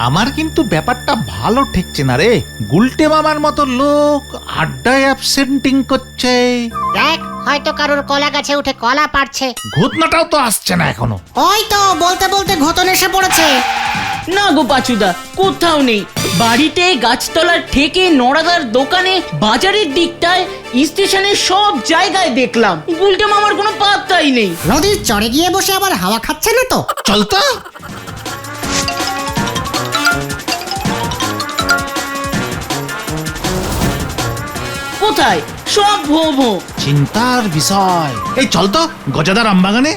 আমার কিন্তু ব্যাপারটা ভালো ঠেকছে না রে। গুলটে মামার মতো লোক আড্ডায় অ্যাবসেন্টিং করছে। দেখ, হয়তো কারোর কলা গাছে উঠে কলা পাড়ছে। ঘটনাটাও তো আসছে না এখনো। ওই তো বলতে বলতে ঘটন এসে পড়েছে। না গো পাচুদা, কোথাও নেই। বাড়িতে, গাছতলার থেকে, নড়াদার দোকানে, বাজারের দিকটায়, স্টেশনের সব জায়গায় দেখলাম, গুলটে মামার কোনো পাত্তাই নেই। নদীর চড়ে গিয়ে বসে আবার হাওয়া খাচ্ছে না তো? চল তো। কোথায়? সব ভো ভো। চিন্তার বিষয়। এই চল তো গজাদার আমবাগানে।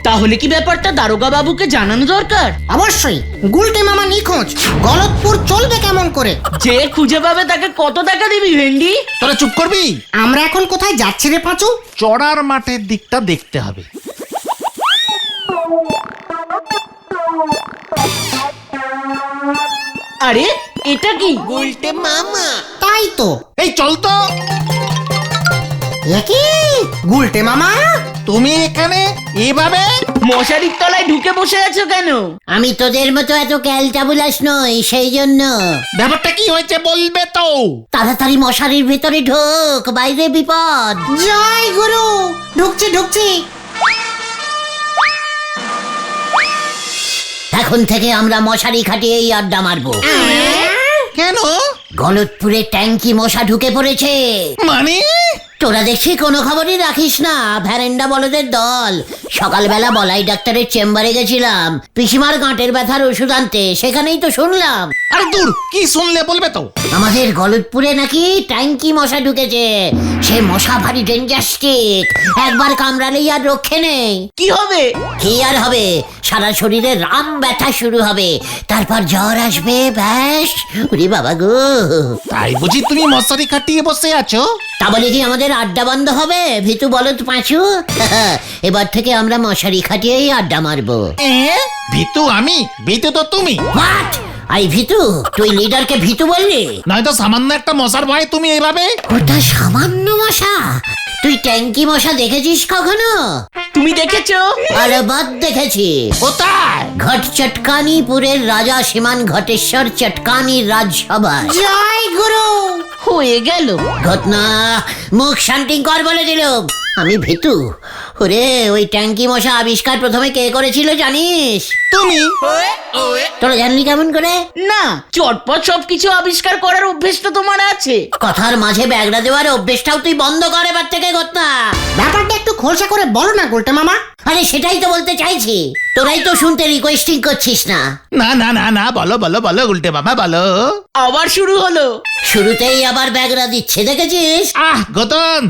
তাহলে কি ব্যাপারটা দারোগা বাবুকে জানানো দরকার? অবশ্যই। গুলটে মামা নিখোঁজ, গলতপুর চলবে কেমন করে? যে খুঁজে পাবে তাকে কত টাকা দিবি ভেন্ডি? তোরা চুপ করবি। আমরা এখন কোথায় যাচ্ছি রে পাঁচু? চড়ার মাঠের দিকটা দেখতে হবে। আরে এটা কি? গুলটে মামা। তাই তো। এই চল তো। কি গুলটে মামা, তুমি এখানে এভাবে? মশারির তলায় ঢুকে বসে আছো কেন? আমি তোদের মতো এত ক্যালটাবুলাস নই, সেই জন্য। ব্যাপারটা কি হয়েছে বলবে তো? তাড়াতাড়ি মশারির ভেতরে ঢোক, বাইরে বিপদ। জয় গুরু। ঢুকছি ঢুকছি। এখন থেকে আমরা মশারি খাটিয়েই আড্ডা মারবো। কেন? গলতপুরে ট্যাঙ্কি মশা ঢুকে পড়েছে। মানে? তোরা দেখছি কোনো খবরই রাখিস না, ভ্যারেন্ডা বলদের দল। সকালবেলা বলাই ডাক্তারের চেম্বারে গেছিলাম পিসিমার গাঁটের ব্যথার ওষুধ আনতে, সেখানেই তো শুনলাম। আরে দূর, কি শুনলে বলবে তো? আমাদের গলতপুরে নাকি ট্যাঙ্কি মশা ঢুকেছে। সে মশা ভারী ডেঞ্জাস্টিক, একবার কামড়ালেই আর রক্ষে নেই। কি হবে? কি আর হবে, সারা শরীরে রাম ব্যথা শুরু হবে, তারপর জ্বর আসবে, ব্যাস। ওরে বাবা গো। তাই বুঝি তুমি মশারি খাটিয়ে বসে আছো? তা বলে কি আমাদের আড্ডা বন্ধ হবে? ভিতু বলো তো পাঁচু। এবার থেকে আমরা মশারি খাটিয়েই আড্ডা মারবো। ভিতু আমি? ভিতু তো তুমি। হোয়াট? আই ভিতু? তুই লিডারকে ভিতু বললি? নয়তো সামান্য একটা মশার ভয়ে তুমি এইভাবে? ওটা সামান্য মশা? তুই ট্যাঙ্কি মশা দেখেছিস কখনো? তুমি দেখেছো? আরে বাদ দেখেছি। কোথায়? ঘট চটকানিপুরের রাজা সীমান ঘটেশ্বর চটকানির রাজসভায়। জয় গুরু। হয়ে গেল। ঘটনা মুখ শান্তিং কর বলে দিলুম। আমি ভীতু। ওরে, ওই ট্যাঙ্কি মশা আবিষ্কার প্রথমে কে করেছিল জানিস? তুমি। তোরা জানলি কেমন করে? না, চটপট সবকিছু আবিষ্কার করার অভ্যেস তো তোমার আছে। কথার মাঝে ব্যাগড়া দেওয়ার অভ্যেসটাও তুই বন্ধ কর এবার থেকে। ঘটনা ব্যাপারটা একটু খোলসা করে বলো না গুলটে মামা। আরে সেটাই তো বলতে চাইছি, তোরাই তো শুনতে রিকোয়েস্টিং করছিস না। না না না না, বলো বলো বলো উল্টে বাবা বলো। আবার শুরু হলো। শুরুতেই আবার ব্যাগড়া দিচ্ছে, দেখেছিস? গতন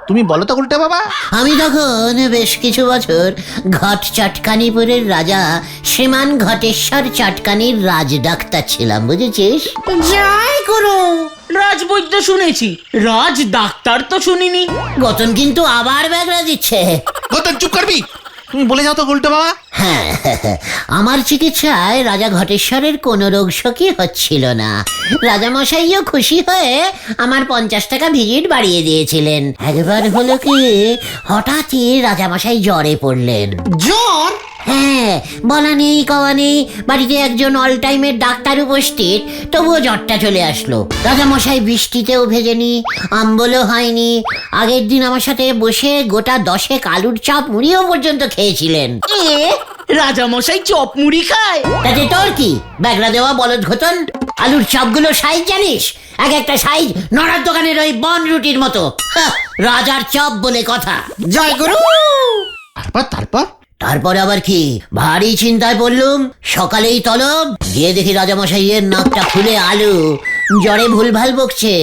তুমি বলো তো উল্টে বাবা। আমি তখন বেশ কিছু বছর ঘট চটকানিপুরের রাজা শ্রীমান ঘটেশ্বর চটকানির রাজ ডাক্তার ছিলাম, বুঝেছিস? জয় গুরু। রাজবৈদ্য শুনেছি, রাজ ডাক্তার তো শুনিনি। গতন কিন্তু আবার ব্যাগড়া দিচ্ছে। গতন চুপ করবি। তুমি বলে যাও তো উল্টে বাবা। হ্যাঁ, আমার চিকিৎসায় রাজা ঘটেশ্বরের কোনো রোগ শোকই হচ্ছিল না। রাজামশাইও খুশি হয়ে আমার 50 টাকা ভিজিট বাড়িয়ে দিয়েছিলেন। একবার হলো কি, হঠাৎই রাজামশাই জ্বরে পড়লেন। জ্বর? হ্যাঁ, বলা নেই কওয়া নেই, বাড়িতে একজন অল টাইমের ডাক্তার উপস্থিত, তবুও জ্বরটা চলে আসলো। রাজামশাই বৃষ্টিতেও ভেজেনি, আম্বলও হয়নি। আগের দিন আমার সাথে বসে গোটা 10 আলুর চাপ মুড়িও পর্যন্ত খেয়েছিলেন। রাজামশাই চপ মুড়ি খায়? তাতে তোর কি? ব্যাগড়া দেওয়া বলদ ঘটন। আলুর চাপগুলো সাইজ জানিস? এক একটা সাইজ নড়ার দোকানের ওই বন রুটির মতো। রাজার চপ বলে কথা। জয় গুরু। তারপর তারপরে আবার কি, ভারী চিন্তায় পড়লুম। সকালেই তলব গিয়ে দেখি রাজামশাইয়ের নাকটা ফুলে আলু, জ্বরে ভুলভাল বকছে।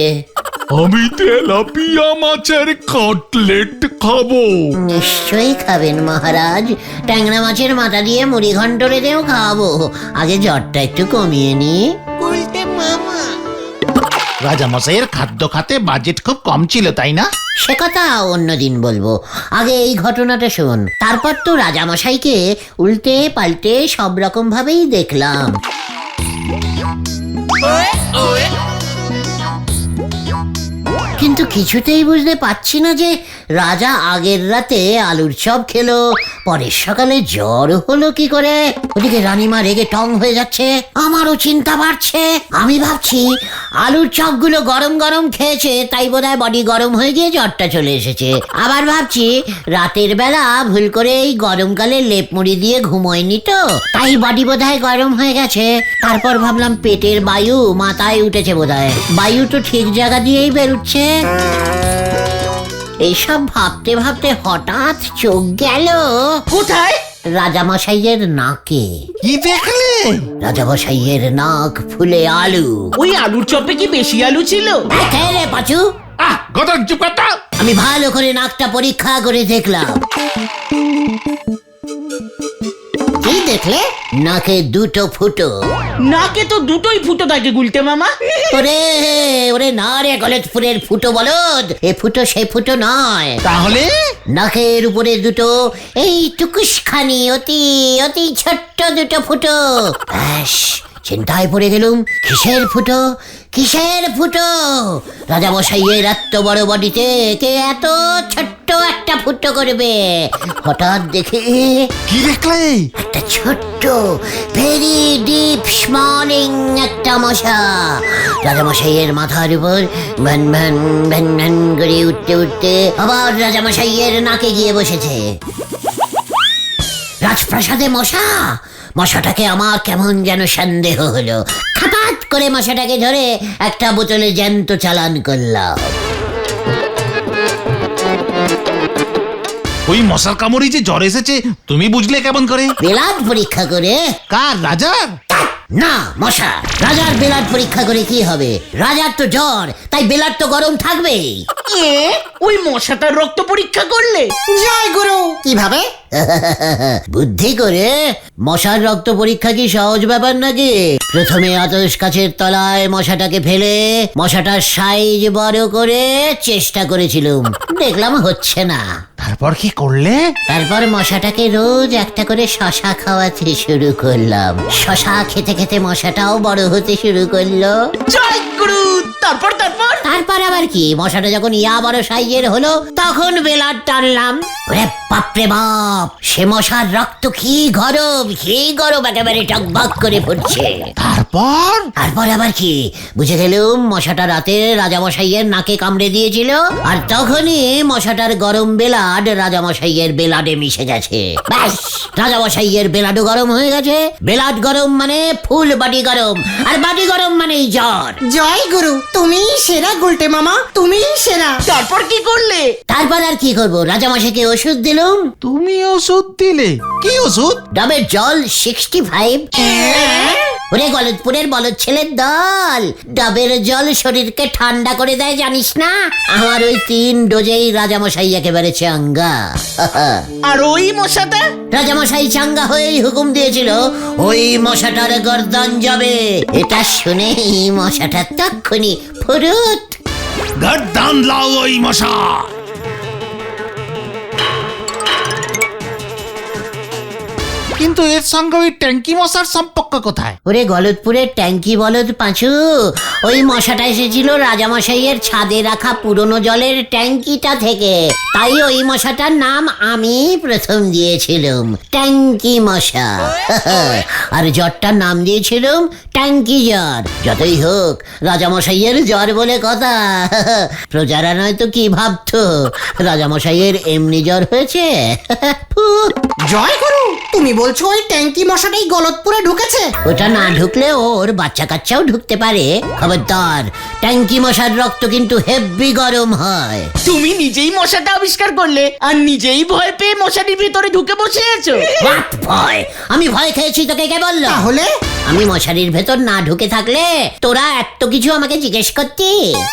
আমি তেলাপিয়া মাছের কাটলেট খাবো। নিশ্চয়ই খাবেন মহারাজ, ট্যাংরা মাছের মাথা দিয়ে মুড়ি ঘন্ট রেঁধেও খাওয়াবো। আগে জ্বরটা একটু কমিয়ে নি। রাজামশাইয়ের খাদ্য খাতে বাজেট খুব কম ছিল তাই না? সে কথা অন্যদিন বলবো, আগে এই ঘটনাটা শোন। তারপর তো রাজামশাইকে উল্টে পাল্টে সব রকম ভাবেই দেখলাম। কিন্তু কিছুতেই বুঝতে পারছি না যে রাজা আগের রাতে আলুর চপ খেলো, পরের সকালে জ্বর হলো কি করে। ওদিকে রানীমা রেগে টং হয়ে যাচ্ছে, আমারও চিন্তা বাড়ছে। আমি ভাবছি আলুর চপগুলো গরম গরম খেয়েছে, তাই বোধহয় বডি গরম হয়ে গিয়ে জ্বরটা চলে এসেছে। আবার ভাবছি রাতের বেলা ভুল করে এই গরমকালে লেপ মুড়ি দিয়ে ঘুমোয়নি তো, তাই বডি বোধহয় গরম হয়ে গেছে। তারপর ভাবলাম পেটের বায়ু মাথায় উঠেছে বোধহয়, বায়ু তো ঠিক জায়গা দিয়েই বেরোচ্ছে। এইসব ভাবতে ভাবতে হঠাৎ চোখ গেল কোথায়? রাজামশাইয়ের নাকে। কি দেখলে? রাজামশাইয়ের নাক ফুলে আলু। ওই আলুর চপে কি বেশি আলু ছিল? খেয়ে রে পাচু, গদর চুপ কর তো। আমি ভালো করে নাকটা পরীক্ষা করে দেখলাম। কি দেখলে? নাকে দুটো ফুটো। নাকে তো দুটোই ফুটো থাকে গুলটে মামা। ওরে ওরে না রে গলতপুরের ফুটো বলদ, এ ফুটো সে ফুটো নয়। তাহলে নাকের উপরে দুটো এই টুকুসখানি অতি অতি ছোট্ট দুটো ফুটো। ব্যাস, চিন্তায় পড়ে গেলুম। কিসের ফুটো? কিসের ফুটো? রাজামশাইয়ের এত বড় বডিতে কে এত ছোট্ট একটা ফুটো করবে? হঠাৎ দেখে কি দেখলে? একটা ছোট্ট ভেরি ডিপ স্মলিং একটা মশা রাজামশাইয়ের মাথার উপর ভ্যান ভ্যান ভ্যান ভ্যান করে উঠতে উঠতে আবার রাজামশাইয়ের নাকে গিয়ে বসেছে। রাজপ্রাসাদে মশা! মশাটাকে আমার কেমন যেন সন্দেহ হলো। হঠাৎ করে মশাটাকে ধরে একটা বোতলে জ্যান্ত চালান করলাম। ওই মশার কামড়ে যে জ্বর এসেছে তুমি বুঝলে কেমন করে? ব্লাড পরীক্ষা করে। কার? রাজার? না, মশা। রাজার ব্লাড পরীক্ষা করে কি হবে? রাজার তো জ্বর, তাই ব্লাড তো গরম থাকবেই। ওই মশাটার রক্ত পরীক্ষা করলে? জয় গুরু। কিভাবে? বুদ্ধি করে। মশার রক্ত পরীক্ষা কি সহজ ব্যাপার নাকি? প্রথমে আতশ কাছের তলায় মশাটাকে ফেলে মশাটার সাইজ বড় করে চেষ্টা করেছিলুম, দেখলাম হচ্ছে না। তারপর কি করলে? তারপর মশাটাকে রোজ একটা করে শশা খাওয়াতে শুরু করলাম। শশা খেতে খেতে মশাটাও বড় হতে শুরু করলো। জয় গুরু। তারপর তারপর তারপর আবার কি, মশাটা যখন ইয়া বড় সাইজের হলো তখন বেলার টানলাম। ওরে বাপরে বাপ, সে মশার রক্ত কি গরম, কি গরম, একেবারে টকবক করে ফুটছে। তারপর? তারপর আবার কি, বুঝে গেলুম মশাটা রাতে রাজামশাইয়ের নাকে কামড়ে দিয়েছিল, আর তখনই মশাটার গরম বেলাড রাজামশাইয়ের বেলাডে মিশে গেছে। ব্যাস, রাজামশাইয়ের বেলাডও গরম হয়ে গেছে। বেলাড গরম মানে ফুল বাড়ি গরম, আর বাড়ি গরম মানেই জ্বর। জয় গুরু, তুমি সেরা গুলটে মামা, তুমি সেরা। তারপর কি করলে? তারপর আর কি করবো, রাজামশাইকে ওষুধ দিলুম। তুমি ওষুধ দিলে? কি ওষুধ? ডাবের জল 65। ওরে গলতপুরের বলদ ছেলের দল, ডাবের জল শরীরকে ঠান্ডা করে দেয় জানিস না? আমার ওই 3 ডোজেই রাজামশাই একেবারে চাঙ্গা। আর ওই মশাটা? রাজামশাই চাঙ্গা হয়েই হুকুম দিয়েছিল ওই মশাটার গর্দন যাবে। এটা শুনেই মশাটা তক্ষুনি ফুরুত। গর্দান লাও ওই মশা। কিন্তু এর সঙ্গে ওই ট্যাঙ্কি মশার সম্পর্ক কোথায়? ওরে গলতপুরের ট্যাঙ্কি বলদ পাঁচু, ওই মশাটা এসেছিল রাজামশাইয়ের ছাদে রাখা পুরনো জলের ট্যাঙ্কিটা থেকে, তাই ওই মশাটার নাম আমি প্রথম দিয়েছিলাম ট্যাঙ্কি মশা। আর জ্বরটার নাম দিয়েছিলাম ট্যাঙ্কি জ্বর। যতই হোক রাজামশাইয়ের জ্বর বলে কথা। প্রজারা নয়তো কি ভাবতো রাজামশাইয়ের এমনি জ্বর হয়েছে। জয় গুরু, তুমি বলছো ওই ট্যাঙ্কি মশাটাই গলতপুরে ঢুকেছে? ওটা না ঢুকলে ওর বাচ্চা কাচ্চাও ঢুকতে পারে। খবরদার, ট্যাঙ্কি মশার রক্ত কিন্তু হেব্বি গরম হয়। তুমি নিজেই মশাটা আবিষ্কার করলে আর নিজেই ভয় পেয়ে মশাটির ভিতরে ঢুকে বসে আছো। What ভয়? আমি ভয় খেয়েছি তোকে কে বললো? তাহলে আমি মশারির ভেতর না ঢুকে থাকলে তোরা এত কিছু আমাকে জিজ্ঞেস করতি?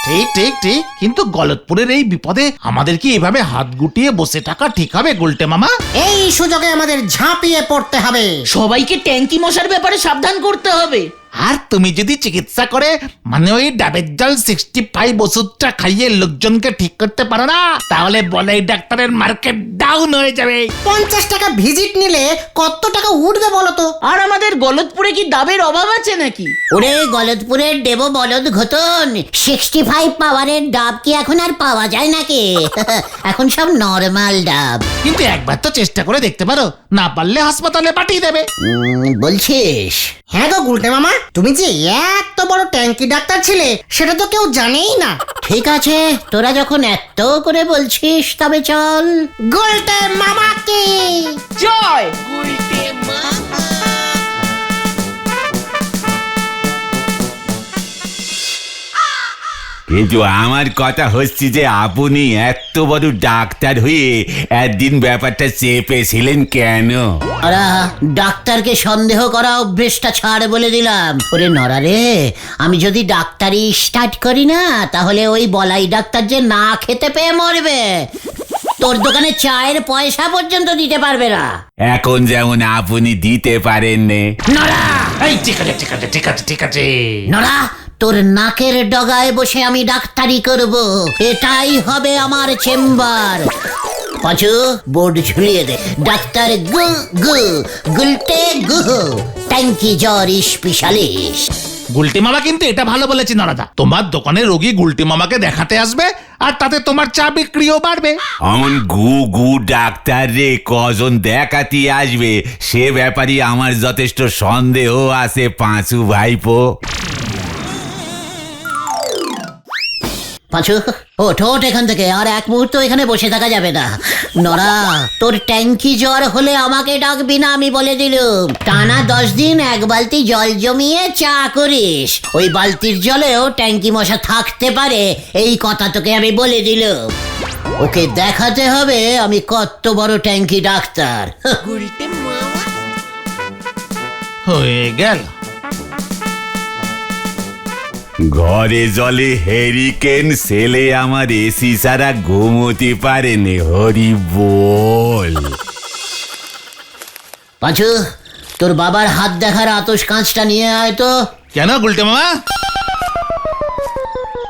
ঠিক ঠিক ঠিক, কিন্তু গলতপুরের এই বিপদে আমাদের কি এভাবে হাত গুটিয়ে বসে থাকা ঠিক হবে গুলটে মামা? এই সুযোগে আমাদের ঝাঁপিয়ে পড়তে হবে। সবাইকে ট্যাঙ্কি মশার ব্যাপারে সাবধান করতে হবে। আর তুমি যদি চিকিৎসা করে মানে ওই ডাবের জল 65 ওষুধটা খাইয়ে লোকজনকে ঠিক করতে পারো না, তাহলে বলাই ডাক্তারের মার্কেট ডাউন হয়ে যাবে। 50 টাকা ভিজিট নিলে কত টাকা উঠবে বলো তো? আর আমাদের গলতপুরে কি ডাবের অভাব আছে নাকি? ওরে গলতপুরের দেব বলদ ঘটন, 65 পাওয়ারের ডাব কি এখন আর পাওয়া যায় নাকি? এখন সব নরমাল ডাব। কিন্তু একবার তো চেষ্টা করে দেখতে পারো, না পারলে হাসপাতালে পাঠিয়ে দেবে। বলছিস? হ্যাঁ গো গুলটে মামা, তুমি যে এত বড় ট্যাঙ্কি ডাক্তার ছিলে সেটা তো কেউ জানেই না। ঠিক আছে, তোরা যখন এত করে বলছিস তবে চল। গুলটে মামাকে জয়। কিন্তু আমার কথা হচ্ছে যে আপনি এত বড় ডাক্তার হয়ে একদিন ব্যাপারটা চেপেছিলেন কেন? ওরা ডাক্তারকে সন্দেহ করা অভ্যেসটা ছাড় বলে দিলাম। ওরে নরা রে, আমি যদি ডাক্তারি স্টার্ট করি না তাহলে ওই বলাই ডাক্তার যে না খেতে পেয়ে মরবে, তোর দোকানে চায়ের পয়সা পর্যন্ত দিতে পারবে না। এখন যেমন আপনি দিতে পারেন নে। নরা, এই ঠিক আছে ঠিক আছে ঠিক আছে ঠিক আছে। নরা, তোর নাকের ডগায় বসে আমি ডাক্তারি করব, এটাই হবে আমার চেম্বার। পাঁচু, বোর্ড ঝুলিয়ে দে। ডাক্তার গুলটে গুহ, ট্যাঙ্কি জ্বর স্পেশালিস্ট। গুলটি মামা কিন্তু এটা ভালো বলেছে নরাদা, তোমার দোকানে রোগী গুলটি মামাকে দেখাতে আসবে আর তাতে তোমার চা বিক্রিও বাড়বে। অমন গু গু ডাক্তার রে কজন দেখাতে আসবে সে ব্যাপারে আমার যথেষ্ট সন্দেহ আছে পাঁচু ভাইপো। পাঁচু, ওঠ ওঠ এখান থেকে, আর এক মুহূর্ত এখানে বসে থাকা যাবে না। নরা, তোর ট্যাঙ্কি জ্বর হলে আমাকে ডাকবি না, আমি বলে দিলুম। টানা 10 দিন এক বালতি জল জমিয়ে চা করিস, ওই বালতির জলেও ট্যাঙ্কি মশা থাকতে পারে, এই কথা তোকে আমি বলে দিলুম। ওকে দেখাতে হবে আমি কত বড় ট্যাঙ্কি ডাক্তার। হয়ে গেল। ঘরে জলে হেরিকেন ছেলে আমার এসি ছাড়া ঘুমোতে পারেনি, হরি বল। পাঁচু, তোর বাবার হাত দেখার আতস কাঁচটা নিয়ে আয় তো। কেন গুলটে মামা?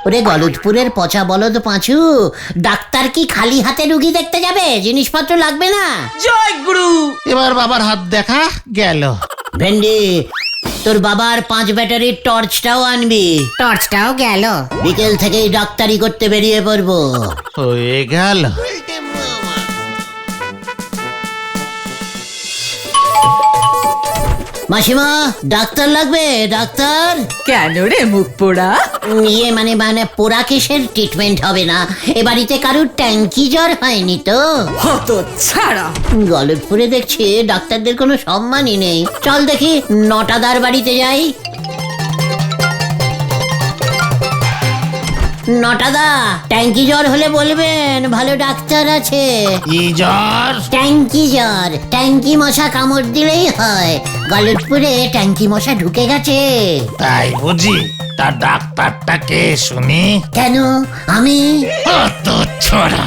ওরে গলতপুরের পচা বলদ পাঁচু, ডাক্তার কি খালি হাতে রুগী দেখতে যাবে? জিনিসপত্র লাগবে না? জয় গুরু। এবার বাবার হাত দেখা গেল। ভেন্ডি, তোর বাবার 5 ব্যাটারির টর্চটাও আনবি। টর্চটাও গেল। বিকেল থেকেই ডাক্তারি করতে বেরিয়ে পড়বো। হয়ে গেল। মাসিমা, ডাক্তার লাগবে? ডাক্তার? কেন রে মুখ পোড়া? ইয়ে মানে পোড়া কেসের ট্রিটমেন্ট হবে না, এ বাড়িতে কারুর ট্যাঙ্কি জ্বর হয়নি তো? হত ছাড়া। গলতপুরে দেখছি ডাক্তারদের কোনো সম্মানই নেই। চল দেখি নটাদার বাড়িতে যাই। নটাদা, ট্যাঙ্কি জ্বর হলে বলবেন, ভালো ডাক্তার আছে। কি জ্বর? ট্যাঙ্কি জ্বর, ট্যাঙ্কি মশা কামড় দিলেই হয়। গলতপুরে ট্যাঙ্কি মশা ঢুকে গেছে। তাই বুঝি? তা ডাক্তারটা কে শুনি? কেন? আমি। অত ছড়া।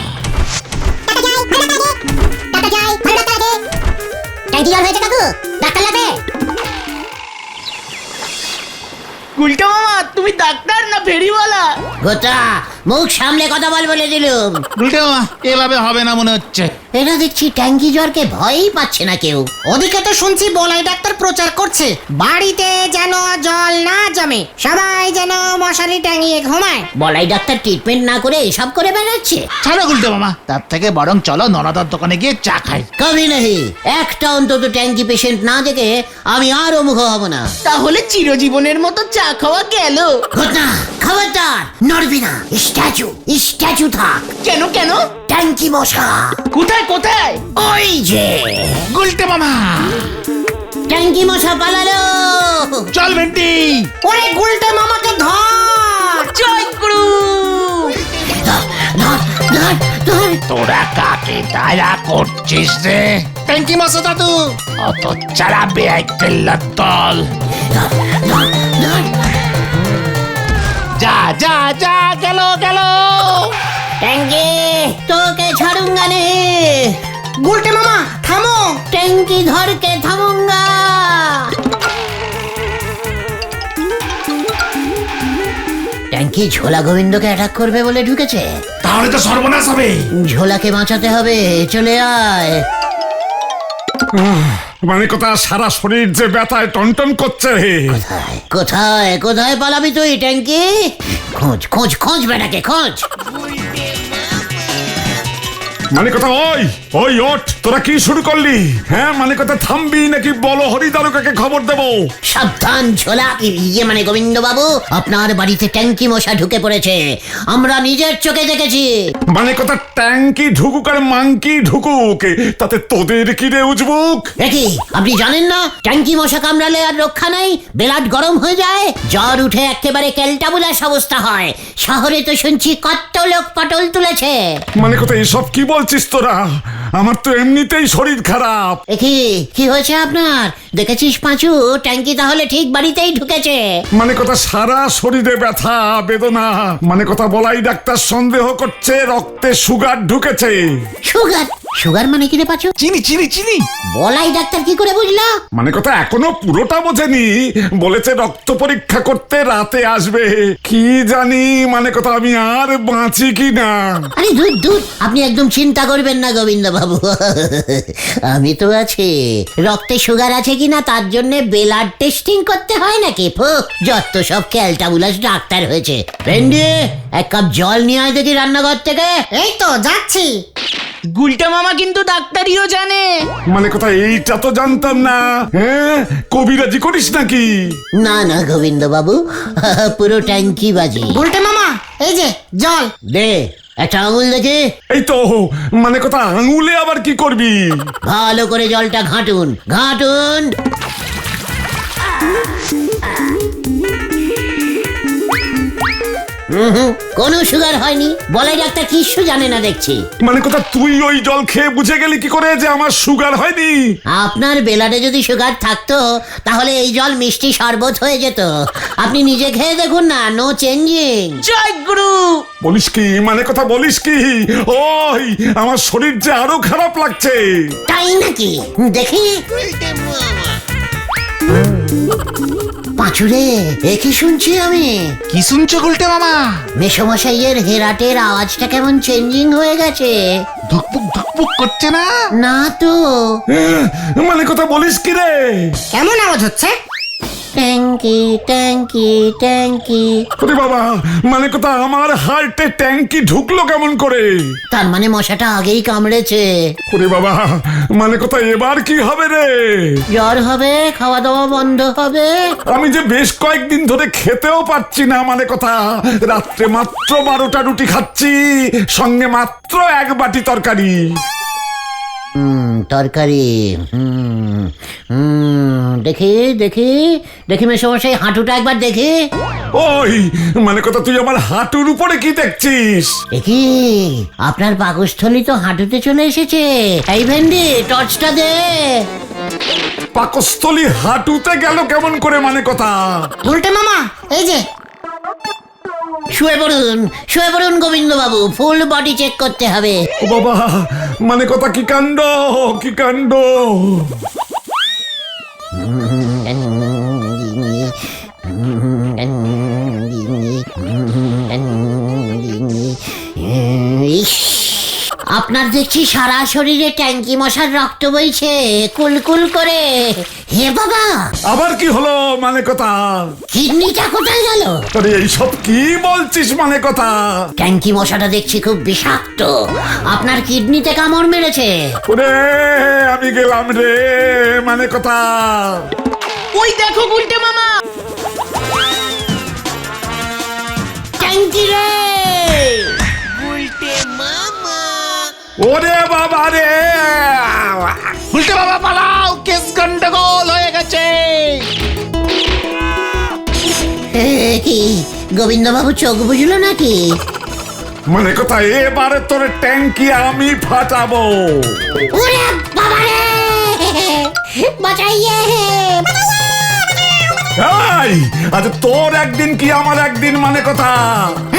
ট্যাঙ্কি জ্বর হয়েছে কাকু, ডাক্তার লাগবে? গুলটা মামা, তুমি ডাক্তার না ফেরিওয়ালা? গোটা, মুখ সামলে কথা বলে দিলুম। গুলটে মামা, এভাবে হবে না মনে হচ্ছে। এরা দেখছি ট্যাঙ্কি জ্বরকে ভয়ই পাচ্ছে না কেউ। ওদিকে তো শুনছি বলাই ডাক্তার প্রচার করছে বাড়িতে যেন জল না জমে, সবাই যেন মশারি টাঙিয়ে ঘুমায়। বলাই ডাক্তার ট্রিটমেন্ট না করে এসব করে বেড়াচ্ছে। ছাড়ো গুলটে মামা, তার থেকে বরং চলো নরাদার দোকানে গিয়ে চা খাই। কবি নাহি, একটা অন্তত ট্যাঙ্কি পেশেন্ট না দেখে আমি আর মুখ হব না। তাহলে চিরজীবনের মতো চা খাওয়া গেল। ঘটনা, খবরদার নড়বি না, স্ট্যাচু থাক। কেন কেন? ট্যাঙ্কি মশা কোথায় কোথায়? ওই যে গুলটে মামা, ট্যাঙ্কি মশা পালালো। চল ভেন্টি। ওরে গুলটে মামাকে ধর। জয় গুরু। ধর, ধর, ধর, ধর। তোরা কাকে দয়া করছিস রে? ট্যাঙ্কি মশা দাদু, অত চারা বেআই কেল্লার দল। ধর, ধর, ধর। যা যা যা, গেল গেল। ট্যাঙ্কি, তোকে ছাড়ুঙ্গা নে। গুলটে মামা থামো। ট্যাঙ্কি ধর কে থামুঙ্গা। কি ঝোলা গোবিন্দকে অ্যাটাক করবে বলে ঢুকেছে? তাহলে তো সর্বনাশ হবে। ঝোলাকে বাঁচাতে হবে, চলে আয়। মানে কথা সারা শরীর যে ব্যথায় টনটন করছে। কোথায় কোথায় পালাবি তুই ট্যাঙ্কি? খোঁজ খোঁজ খোঁজ বেটাকে খোঁজ। মানে কথা ওই ওই ওঠ, তোরা কি শুরু করলি? হ্যাঁ মানে কথা থামবি নাকি বলো হরিদারুকাকে খবর দেবো? সাবধান ঝোলা, মানে গোবিন্দ বাবু, আপনার বাড়িতে ট্যাঙ্কি মশা ঢুকে পড়েছে, আমরা নিজের চোখে দেখেছি। মানে কথা ট্যাঙ্কি ঢুকুক আর মাংকি ঢুকুক, তাতে তোদের কি রে উজবুক? দেখি আপনি জানেন না ট্যাঙ্কি মশা কামড়ালে আর রক্ষা নেই, বেলাট গরম হয়ে যায়, জ্বর উঠে একেবারে ক্যালটাবুলাস অবস্থা হয়। শহরে তো শুনছি কত লোক পটল তুলেছে। মানে কথা এসব কি বলছিস তোরা? আমার তো এমনিতেই শরীর খারাপ। কি হয়েছে আপনার? দেখেছিস পাঁচু, ট্যাঙ্কি তাহলে ঠিক বাড়িতেই ঢুকেছে। মানে কথা সারা শরীরে ব্যথা বেদনা। মানে কথা বলাই ডাক্তার সন্দেহ করছে রক্তে সুগার ঢুকেছে। সুগার? সুগার মানে কি রে পাঁচু? চিনি চিনি চিনি। বলাই ডাক্তার কি করে বুঝলা? মানে কথা এখনো পুরোটা বোঝেনি, বলেছে রক্ত পরীক্ষা করতে রাতে আসবে। কি জানি মানে কথা আমি আর বাঁচি কি না। আরে দূর দূর, আপনি একদম চিন্তা করবেন না গোবিন্দ বাবু, আমি তো আছি। রক্তে সুগার আছে কিনা তার জন্য ব্লাড টেস্টিং করতে হয় নাকি? যত সব ক্যালটাবুলাস ডাক্তার হয়েছে। ভেন্ডি, এক কাপ জল নিয়ে আয় দেখি রান্নাঘর থেকে। এই তো যাচ্ছি। গুলটা মামা কিন্তু ডাক্তারিও জানে। মানে কথা এইটা তো জানতাম না। হ্যাঁ কবিরাজি করিস নাকি? না না গোবিন্দ বাবু, পুরো ট্যাঙ্কি বাজি। উল্টে মামা, এই যে জল। দে একটা আঙুল দেখে। এই তো মানে কথা আঙুলে আবার কি করবি? ভালো করে জলটা ঘাঁটুন ঘাঁটুন। কোনো সুগার হয়নি, বলাই ডাক্তার কিচ্ছু জানে না দেখছি। মানে কথা তুই ওই জল খেয়ে বুঝে গেলি কি করে যে আমার সুগার হয়নি? আপনার বেলাডে যদি সুগার থাকতো তাহলে এই জল মিষ্টি শরবত হয়ে যেত। আপনি নিজে খেয়ে দেখুন না, নো চেঞ্জিং। জয় গুরু। বলিস কি? মানে কথা বলিস কি? ওই আমার শরীর যে আরো খারাপ লাগছে। তাই নাকি? দেখি। পাঁচুরে, এ কি শুনছি আমি? কি শুনছো গুলটে মামা? মেসমশাইয়ের হেরাটের আওয়াজটা কেমন চেঞ্জিং হয়ে গেছে। ধুকপুক ধুকপুক করছে না? না তো। মানে কথা বলিস কি রে? কেমন আওয়াজ হচ্ছে? ট্যাঙ্কি ট্যাঙ্কি ট্যাঙ্কি। ওরে বাবা, মানে কথা আমার হার্টে ট্যাঙ্কি ঢুকলো কেমন করে? তার মানে মশাটা আগেই কামড়েছে। ওরে বাবা, মানে কথা এবার কি হবে রে? জ্বর হবে, খাওয়া দাওয়া বন্ধ হবে। আমি যে বেশ কয়েকদিন ধরে খেতেও পাচ্ছি না। মানে কথা রাত্রে মাত্র 12টা রুটি খাচ্ছি, সঙ্গে মাত্র 1 বাটি তরকারি। তরকারি। দেখি দেখি দেখি মেসমশাই হাঁটুটা একবার দেখি। ওই মানে কথা তুই আমার হাঁটুর উপরে কি দেখছিস? দেখি আপনার পাকস্থলী তো হাঁটুতে চলে এসেছে। এই ভেন্ডি, টর্চটা দে। পাকস্থলী হাঁটুতে গেল কেমন করে? মানে কথা উল্টে মামা, এই যে। শুয়ে পড়ুন গোবিন্দ বাবু, ফুল বডি চেক করতে হবে। ও বাবা, মানে কথা কি কাণ্ড কি কাণ্ড! আপনার দেখছি সারা শরীরে ট্যাঙ্কি মশার রক্ত বইছে কুলকুল করে। হে বাবা, আবার কি হলো? মানে কথা কিডনিটা কোথায় গেল? আরে এইসব কি বলছিস? মানে কথা ট্যাঙ্কি মশাটা দেখছি খুব বিষাক্ত, আপনার কিডনিতে কামড় মেরেছে। ওরে আমি গেলাম রে। মানে কথা ওই দেখো গুলটা মামা। ট্যাঙ্কি রে। ওরে বাবা রে! গুলটে মামা পালাও, কেস গন্ডগোল হয়ে গেছে। কি গোবিন্দ বাবু চোখ বুঝলো নাকি? মানে কথা এবারে তোর ট্যাঙ্কি আমি ফাটাবো। ওরে বাবা রে, বাঁচাইয়ে। এই আজ তোর একদিন কি আমার একদিন? মানে কথা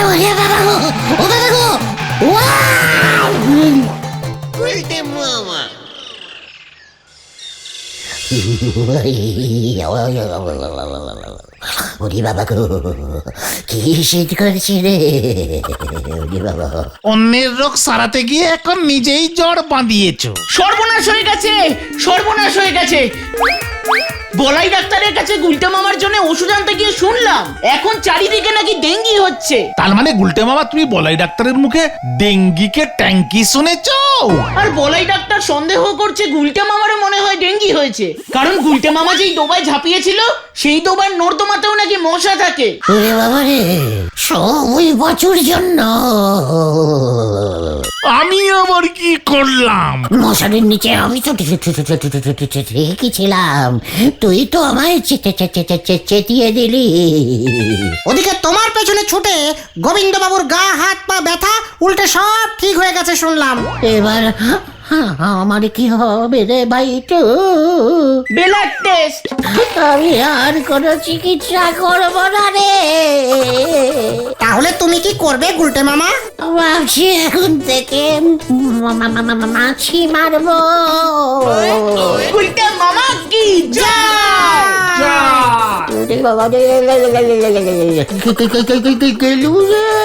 ওরে বাবা গো, ও বাবা গো, ওয়াও! ওরে বাবা গো, কি শীত করছে রে, ওরে বাবা। অন্যের রোগ সারাতে গিয়ে এখন নিজেই জ্বর বাঁধিয়েছো। সর্বনাশ হয়ে গেছে, সর্বনাশ হয়ে গেছে। বলাই ডাক্তারের কাছে গুলটে মামার জন্য ওষুধ আনতে গিয়ে শুনলাম এখন চারিদিকে নাকি ডেঙ্গি হচ্ছে। তার মানে গুলটে মামা তুমি বলাই ডাক্তারের মুখে ডেঙ্গিকে ট্যাঙ্কি শুনেছো? আর বলাই ডাক্তার সন্দেহ করছে গুলটে মামারও মনে হয় ডেঙ্গি হয়েছে, কারণ গুলটে মামা যেই ডোবায় ঝাঁপিয়েছিল সেই ডোবার নর্দমাতেও নাকি মশা থাকে। ওরে বাবা রে, সব ওই বাছুর জন্য। আমি আবার কি করলাম? মশারির নিচে আমি তো ছিলাম, তুই তো আমায় চেতিয়ে দিলি। ওদিকে তোমার পেছনে ছুটে গোবিন্দ বাবুর গা হাত পা ব্যথা উল্টে সব ঠিক হয়ে গেছে শুনলাম। এবার আমার কি হবে রে ভাইটু? Blood test. আমি আর কোনো চিকিৎসা করব না রে। তাহলে তুমি কি করবে গুলটে মামা? ভাবছি এখন থেকে মাছি মারবো। গুলটে মামা কি ওরে বাবা রে, গেলু রে।